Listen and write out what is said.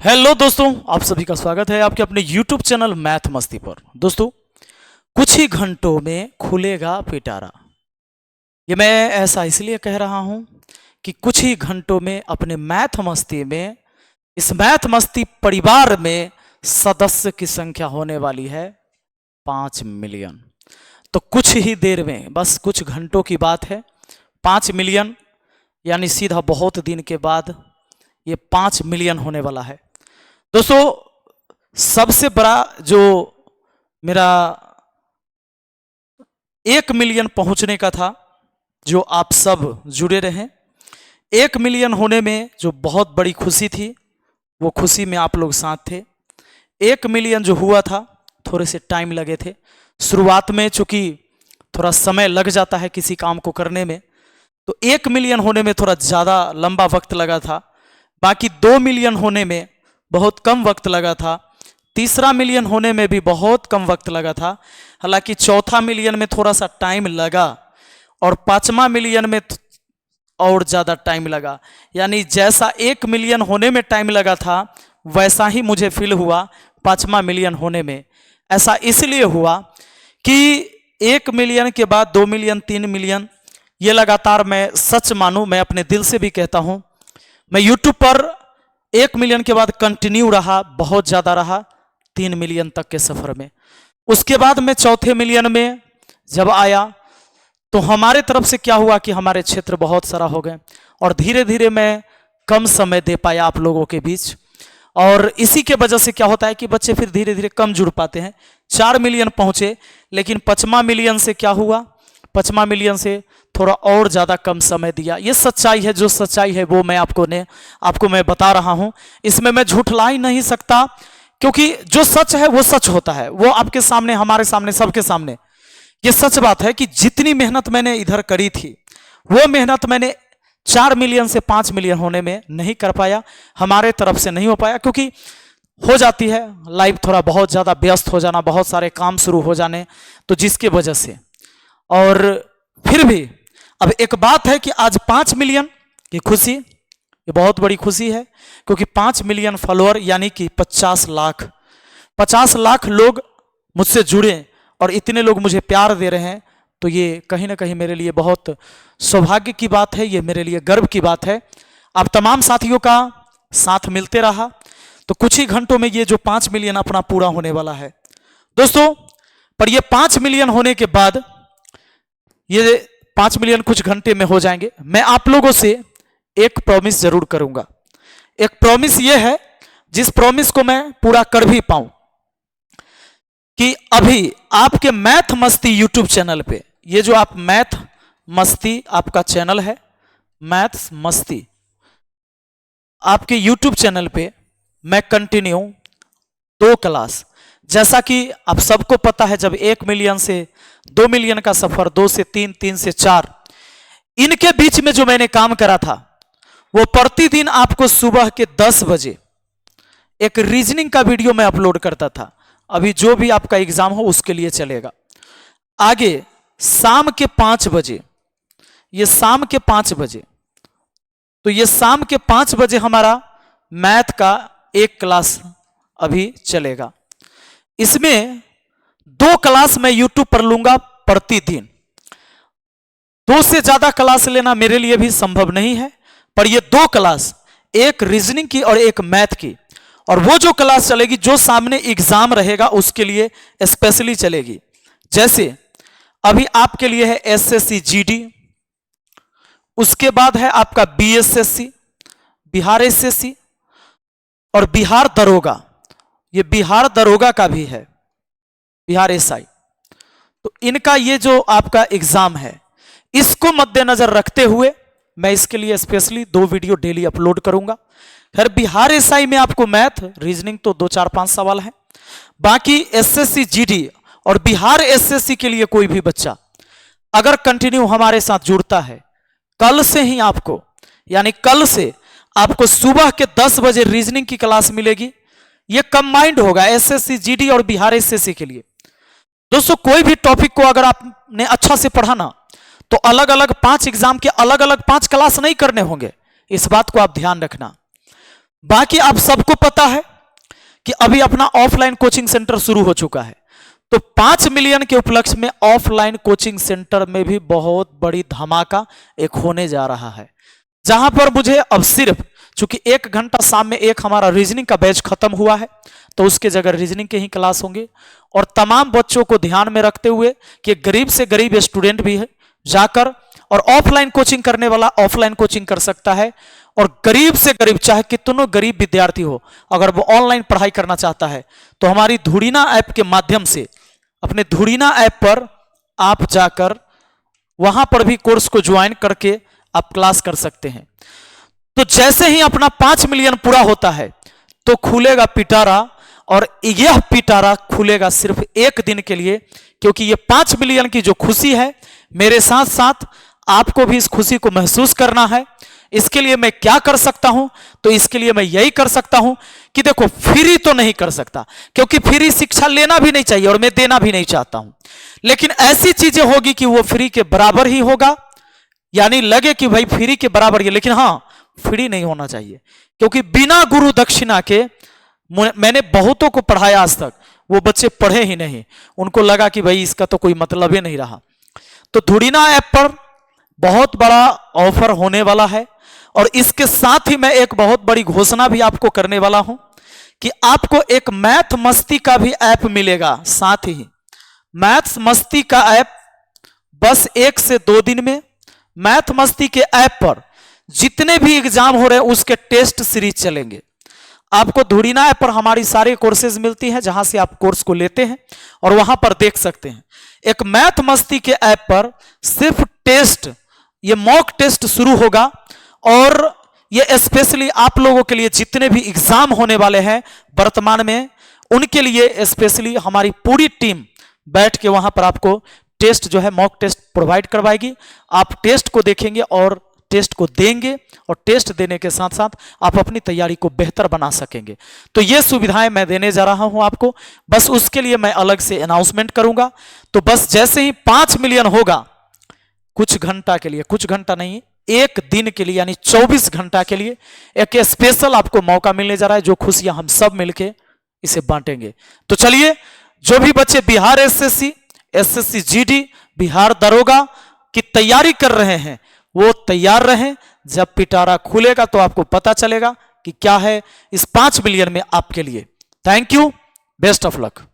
Hello दोस्तों, आप सभी का स्वागत है आपके अपने YouTube चैनल मैथ मस्ती पर। दोस्तों, कुछ ही घंटों में खुलेगा पिटारा। ये मैं ऐसा इसलिए कह रहा हूं कि कुछ ही घंटों में अपने मैथ मस्ती में, इस मैथ मस्ती परिवार में सदस्य की संख्या होने वाली है 5 मिलियन। तो कुछ ही देर में, बस कुछ घंटों की बात है, 5 मिलियन यानी सीधा बहुत दिन के बाद ये 5 मिलियन होने वाला है। दोस्तों, सबसे बड़ा जो मेरा 1 मिलियन पहुंचने का था, जो आप सब जुड़े रहे, 1 मिलियन होने में जो बहुत बड़ी खुशी थी, वो खुशी में आप लोग साथ थे। 1 मिलियन जो हुआ था, थोड़े से टाइम लगे थे शुरुआत में, चूंकि थोड़ा समय लग जाता है किसी काम को करने में, तो 1 मिलियन होने में थोड़ा ज़्यादा लंबा वक्त लगा था। बाकी 2 मिलियन होने में बहुत कम वक्त लगा था। तीसरा मिलियन होने में भी बहुत कम वक्त लगा था। हालांकि चौथा मिलियन में थोड़ा सा टाइम लगा और 5वां मिलियन में और ज़्यादा टाइम लगा। यानी जैसा 1 मिलियन होने में टाइम लगा था, वैसा ही मुझे फील हुआ 5वां मिलियन होने में। ऐसा इसलिए हुआ कि 1 मिलियन के बाद 2 मिलियन, 3 मिलियन, ये लगातार, मैं सच मानूं, मैं अपने दिल से भी कहता हूं, मैं यूट्यूब पर 1 मिलियन के बाद कंटिन्यू रहा, बहुत ज़्यादा रहा 3 मिलियन तक के सफ़र में। उसके बाद मैं चौथे मिलियन में जब आया तो हमारे तरफ से क्या हुआ कि हमारे क्षेत्र बहुत सारा हो गए और धीरे धीरे मैं कम समय दे पाया आप लोगों के बीच। और इसी के वजह से क्या होता है कि बच्चे फिर धीरे धीरे कम जुड़ पाते हैं। 4 मिलियन पहुँचे, लेकिन 5वां मिलियन से क्या हुआ, 5वां मिलियन से थोड़ा और ज़्यादा कम समय दिया। ये सच्चाई है, जो सच्चाई है वो मैं आपको मैं बता रहा हूँ। इसमें मैं झूठला ही नहीं सकता, क्योंकि जो सच है वो सच होता है, वो आपके सामने, हमारे सामने, सबके सामने ये सच बात है कि जितनी मेहनत मैंने इधर करी थी, वो मेहनत मैंने 4 मिलियन से 5 मिलियन होने में नहीं कर पाया, हमारे तरफ से नहीं हो पाया, क्योंकि हो जाती है लाइफ थोड़ा बहुत ज़्यादा व्यस्त हो जाना, बहुत सारे काम शुरू हो जाने, तो जिसके वजह से। और फिर भी अब एक बात है कि आज 5 मिलियन की खुशी, ये बहुत बड़ी खुशी है, क्योंकि 5 मिलियन फॉलोअर यानी कि 50 लाख लोग मुझसे जुड़े और इतने लोग मुझे प्यार दे रहे हैं, तो ये कहीं ना कहीं मेरे लिए बहुत सौभाग्य की बात है, ये मेरे लिए गर्व की बात है। आप तमाम साथियों का साथ मिलते रहा, तो कुछ ही घंटों में ये जो 5 मिलियन अपना पूरा होने वाला है दोस्तों। पर ये 5 मिलियन होने के बाद, ये 5 मिलियन कुछ घंटे में हो जाएंगे, मैं आप लोगों से एक प्रॉमिस जरूर करूंगा। एक प्रॉमिस ये है, जिस प्रॉमिस को मैं पूरा कर भी पाऊं, कि अभी आपके मैथ मस्ती यूट्यूब चैनल पे, ये जो आप मैथ मस्ती आपका चैनल है, मैथ मस्ती आपके यूट्यूब चैनल पे मैं कंटिन्यू 2 क्लास, जैसा कि आप सबको पता है, जब 1 मिलियन से 2 मिलियन का सफर, 2 से 3, 3 से 4, इनके बीच में जो मैंने काम करा था, वो प्रतिदिन आपको सुबह के 10 बजे एक रीजनिंग का वीडियो मैं अपलोड करता था। अभी जो भी आपका एग्जाम हो उसके लिए चलेगा। आगे शाम के 5 बजे, ये शाम के 5 बजे, तो ये शाम के 5 बजे हमारा मैथ का एक क्लास अभी चलेगा। इसमें 2 क्लास मैं यूट्यूब पर लूंगा प्रतिदिन। 2 से ज्यादा क्लास लेना मेरे लिए भी संभव नहीं है, पर ये 2 क्लास, एक रीजनिंग की और एक मैथ की, और वो जो क्लास चलेगी, जो सामने एग्जाम रहेगा उसके लिए स्पेशली चलेगी। जैसे अभी आपके लिए है एसएससी जीडी, उसके बाद है आपका बीएसएससी, बिहार एसएससी और बिहार दरोगा, ये बिहार दरोगा का भी है, बिहार एसआई। तो इनका ये जो आपका एग्जाम है, इसको मद्देनजर रखते हुए मैं इसके लिए स्पेशली 2 वीडियो डेली अपलोड करूंगा। खैर, बिहार एसआई में आपको मैथ, रीजनिंग तो 2, 4, 5 सवाल है। बाकी एसएससी जीडी और बिहार एसएससी के लिए कोई भी बच्चा अगर कंटिन्यू हमारे साथ जुड़ता है, कल से ही आपको, यानी कल से आपको सुबह के 10 बजे रीजनिंग की क्लास मिलेगी। ये कंबाइंड होगा एसएससी जीडी और बिहार एसएससी के लिए। दोस्तों, कोई भी टॉपिक को अगर आपने अच्छा से पढ़ा ना, तो अलग अलग 5 एग्जाम के अलग अलग 5 क्लास नहीं करने होंगे, इस बात को आप ध्यान रखना। बाकी आप सबको पता है कि अभी अपना ऑफलाइन कोचिंग सेंटर शुरू हो चुका है, तो 5 मिलियन के उपलक्ष्य में ऑफलाइन कोचिंग सेंटर में भी बहुत बड़ी धमाका एक होने जा रहा है, जहां पर मुझे अब सिर्फ चूंकि 1 घंटा शाम में एक हमारा रीजनिंग का बैच खत्म हुआ है, तो उसके जगह रीजनिंग के ही क्लास होंगे। और तमाम बच्चों को ध्यान में रखते हुए कि गरीब से गरीब स्टूडेंट भी है जाकर और ऑफलाइन कोचिंग करने वाला ऑफलाइन कोचिंग कर सकता है, और गरीब से गरीब चाहे कितनों गरीब विद्यार्थी हो, अगर वो ऑनलाइन पढ़ाई करना चाहता है तो हमारी धुरीना ऐप के माध्यम से अपने धुरीना ऐप पर आप जाकर वहां पर भी कोर्स को ज्वाइन करके आप क्लास कर सकते हैं। तो जैसे ही अपना 5 मिलियन पूरा होता है तो खुलेगा पिटारा, और यह पिटारा खुलेगा सिर्फ 1 दिन के लिए, क्योंकि ये 5 मिलियन की जो खुशी है मेरे साथ साथ आपको भी इस खुशी को महसूस करना है। इसके लिए मैं क्या कर सकता हूं? तो इसके लिए मैं यही कर सकता हूं कि देखो, फ्री तो नहीं कर सकता, क्योंकि फ्री शिक्षा लेना भी नहीं चाहिए और मैं देना भी नहीं चाहता हूं, लेकिन ऐसी चीजें होगी कि वो फ्री के बराबर ही होगा, यानी लगे कि भाई फ्री के बराबर ही, लेकिन हाँ फ्री नहीं होना चाहिए, क्योंकि बिना गुरु दक्षिणा के मैंने बहुतों को पढ़ाया आज तक, वो बच्चे पढ़े ही नहीं, उनको लगा कि भाई इसका तो कोई मतलब ही नहीं रहा। तो धुरीना ऐप पर बहुत बड़ा ऑफर होने वाला है, और इसके साथ ही मैं एक बहुत बड़ी घोषणा भी आपको करने वाला हूं कि आपको एक मैथ मस्ती का भी ऐप मिलेगा। साथ ही मैथ मस्ती का ऐप बस 1 से 2 दिन में मैथ मस्ती के ऐप पर जितने भी एग्जाम हो रहे हैं उसके टेस्ट सीरीज चलेंगे। आपको धुरीना ऐप पर हमारी सारी कोर्सेज मिलती हैं, जहां से आप कोर्स को लेते हैं और वहां पर देख सकते हैं। एक मैथ मस्ती के ऐप पर सिर्फ टेस्ट, ये मॉक टेस्ट शुरू होगा, और ये स्पेशली आप लोगों के लिए जितने भी एग्जाम होने वाले हैं वर्तमान में, उनके लिए स्पेशली हमारी पूरी टीम बैठ के वहां पर आपको टेस्ट जो है मॉक टेस्ट प्रोवाइड करवाएगी। आप टेस्ट को देखेंगे और टेस्ट को देंगे, और टेस्ट देने के साथ साथ आप अपनी तैयारी को बेहतर बना सकेंगे। तो ये सुविधाएं मैं देने जा रहा हूं आपको, बस उसके लिए मैं अलग से अनाउंसमेंट करूंगा। तो बस जैसे ही 5 मिलियन होगा, कुछ घंटा के लिए, कुछ घंटा नहीं 1 दिन के लिए, यानी 24 घंटा के लिए एक स्पेशल आपको मौका मिलने जा रहा है, जो खुशियां हम सब मिलके इसे बांटेंगे। तो चलिए, जो भी बच्चे Bihar SSC, SSC GD, Bihar दरोगा की तैयारी कर रहे हैं वो तैयार रहें। जब पिटारा खुलेगा तो आपको पता चलेगा कि क्या है इस 5 मिलियन में आपके लिए। Thank you, best of luck.